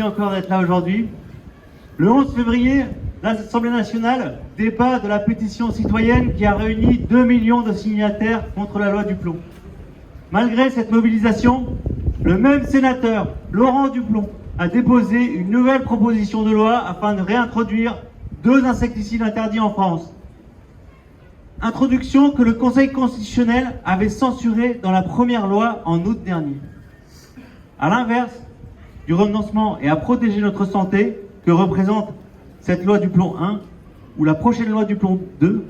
Encore d'être là aujourd'hui. Le 11 février, l'Assemblée nationale débat de la pétition citoyenne qui a réuni 2 millions de signataires contre la loi du plomb. Malgré cette mobilisation, le même sénateur, Laurent Duplomb, a déposé une nouvelle proposition de loi afin de réintroduire 2 insecticides interdits en France. Introduction que le Conseil constitutionnel avait censurée dans la première loi en août dernier. À l'inverse du renoncement et à protéger notre santé que représente cette loi du plomb 1 ou la prochaine loi du plomb 2,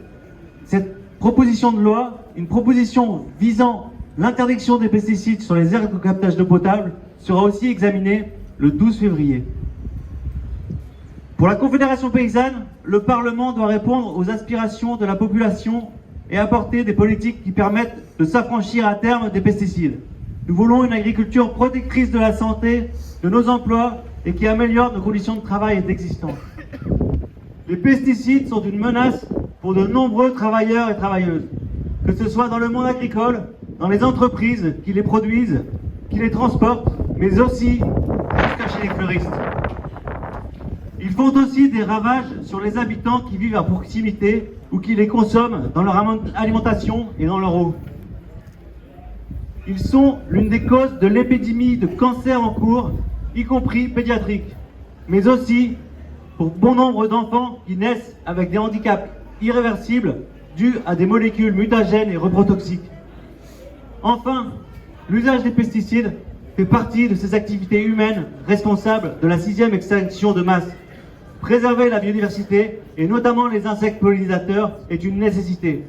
cette proposition de loi, une proposition visant l'interdiction des pesticides sur les aires de captage d'eau potable, sera aussi examinée le 12 février. Pour la Confédération paysanne, le Parlement doit répondre aux aspirations de la population et apporter des politiques qui permettent de s'affranchir à terme des pesticides. Nous voulons une agriculture protectrice de la santé, de nos emplois et qui améliore nos conditions de travail et d'existence. Les pesticides sont une menace pour de nombreux travailleurs et travailleuses, que ce soit dans le monde agricole, dans les entreprises qui les produisent, qui les transportent, mais aussi jusqu'à chez les fleuristes. Ils font aussi des ravages sur les habitants qui vivent à proximité ou qui les consomment dans leur alimentation et dans leur eau. Ils sont l'une des causes de l'épidémie de cancer en cours, y compris pédiatrique, mais aussi pour bon nombre d'enfants qui naissent avec des handicaps irréversibles dus à des molécules mutagènes et reprotoxiques. Enfin, l'usage des pesticides fait partie de ces activités humaines responsables de la 6e extinction de masse. Préserver la biodiversité, et notamment les insectes pollinisateurs, est une nécessité,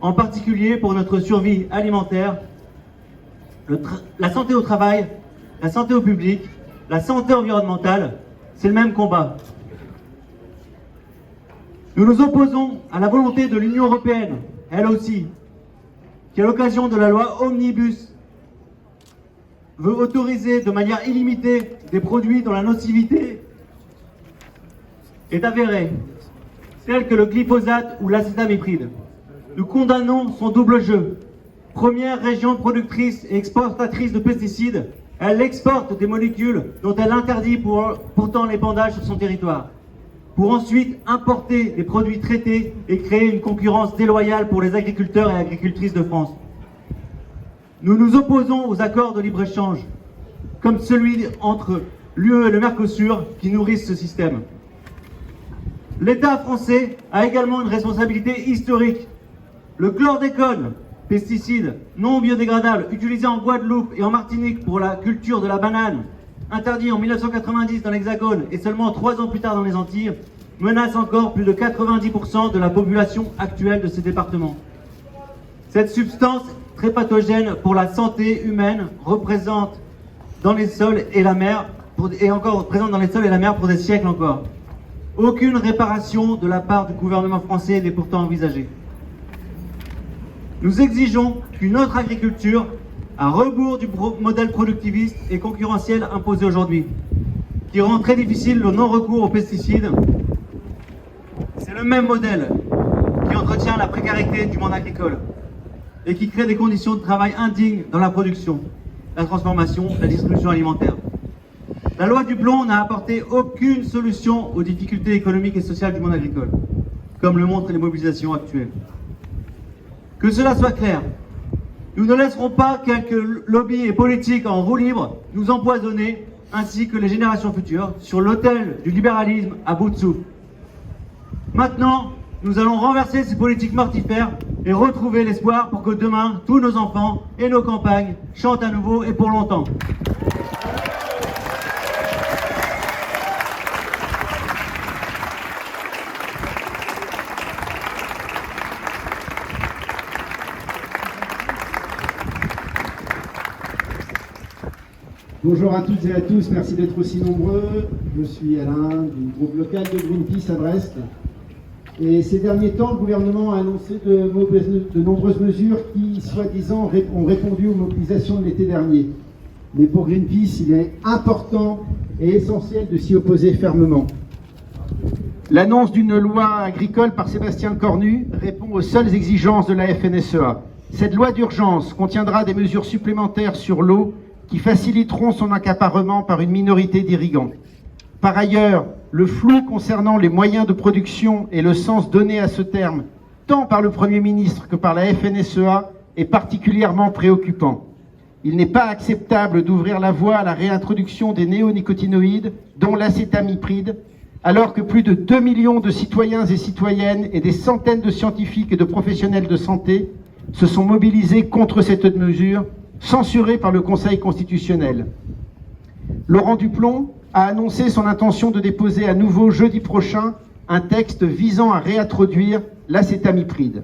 en particulier pour notre survie alimentaire, la santé au travail, la santé au public, la santé environnementale, c'est le même combat. Nous nous opposons à la volonté de l'Union européenne, elle aussi, qui à l'occasion de la loi Omnibus veut autoriser de manière illimitée des produits dont la nocivité est avérée, tels que le glyphosate ou l'acétamipride. Nous condamnons son double jeu. Première région productrice et exportatrice de pesticides, elle exporte des molécules dont elle interdit pourtant l'épandage sur son territoire, pour ensuite importer des produits traités et créer une concurrence déloyale pour les agriculteurs et agricultrices de France. Nous nous opposons aux accords de libre-échange, comme celui entre l'UE et le Mercosur, qui nourrissent ce système. L'État français a également une responsabilité historique. Le chlordécone, pesticide non biodégradable utilisé en Guadeloupe et en Martinique pour la culture de la banane, interdit en 1990 dans l'Hexagone et seulement 3 ans plus tard dans les Antilles, menace encore plus de 90% de la population actuelle de ces départements. Cette substance très pathogène pour la santé humaine représente dans les sols et la mer, présente dans les sols et la mer pour des siècles encore. Aucune réparation de la part du gouvernement français n'est pourtant envisagée. Nous exigeons qu'une autre agriculture, à rebours du modèle productiviste et concurrentiel imposé aujourd'hui, qui rend très difficile le non-recours aux pesticides, c'est le même modèle qui entretient la précarité du monde agricole et qui crée des conditions de travail indignes dans la production, la transformation, la distribution alimentaire. La loi du plomb n'a apporté aucune solution aux difficultés économiques et sociales du monde agricole, comme le montrent les mobilisations actuelles. Que cela soit clair, nous ne laisserons pas quelques lobbies et politiques en roue libre nous empoisonner, ainsi que les générations futures, sur l'autel du libéralisme à bout de souffle. Maintenant, nous allons renverser ces politiques mortifères et retrouver l'espoir pour que demain, tous nos enfants et nos campagnes chantent à nouveau et pour longtemps. Bonjour à toutes et à tous, merci d'être aussi nombreux. Je suis Alain du groupe local de Greenpeace à Brest. Et ces derniers temps, le gouvernement a annoncé de nombreuses mesures qui, soi-disant, ont répondu aux mobilisations de l'été dernier. Mais pour Greenpeace, il est important et essentiel de s'y opposer fermement. L'annonce d'une loi agricole par Sébastien Cornu répond aux seules exigences de la FNSEA. Cette loi d'urgence contiendra des mesures supplémentaires sur l'eau qui faciliteront son accaparement par une minorité d'irrigants. Par ailleurs, le flou concernant les moyens de production et le sens donné à ce terme, tant par le Premier ministre que par la FNSEA, est particulièrement préoccupant. Il n'est pas acceptable d'ouvrir la voie à la réintroduction des néonicotinoïdes, dont l'acétamipride, alors que plus de 2 millions de citoyens et citoyennes et des centaines de scientifiques et de professionnels de santé se sont mobilisés contre cette mesure, censurée par le Conseil constitutionnel. Laurent Duplon a annoncé son intention de déposer à nouveau jeudi prochain un texte visant à réintroduire l'acétamipride.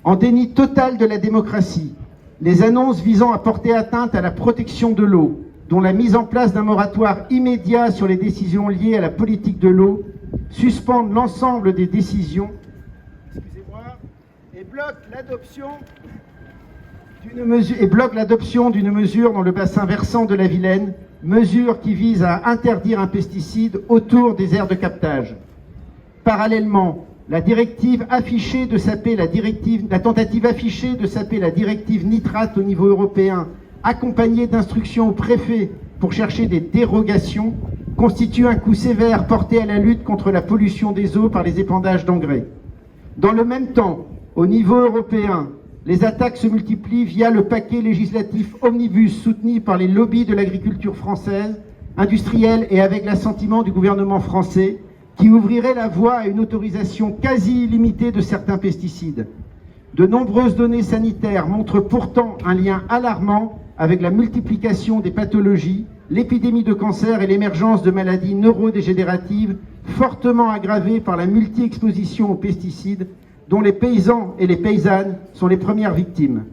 En déni total de la démocratie, les annonces visant à porter atteinte à la protection de l'eau, dont la mise en place d'un moratoire immédiat sur les décisions liées à la politique de l'eau, suspendent l'ensemble des décisions et bloquent l'adoption d'une mesure dans le bassin versant de la Vilaine, mesure qui vise à interdire un pesticide autour des aires de captage. Parallèlement, la tentative affichée de saper la directive nitrate au niveau européen, accompagnée d'instructions au préfet pour chercher des dérogations, constitue un coup sévère porté à la lutte contre la pollution des eaux par les épandages d'engrais. Dans le même temps, au niveau européen, les attaques se multiplient via le paquet législatif Omnibus soutenu par les lobbies de l'agriculture française, industrielle et avec l'assentiment du gouvernement français, qui ouvrirait la voie à une autorisation quasi illimitée de certains pesticides. De nombreuses données sanitaires montrent pourtant un lien alarmant avec la multiplication des pathologies, l'épidémie de cancer et l'émergence de maladies neurodégénératives fortement aggravées par la multi-exposition aux pesticides, dont les paysans et les paysannes sont les premières victimes.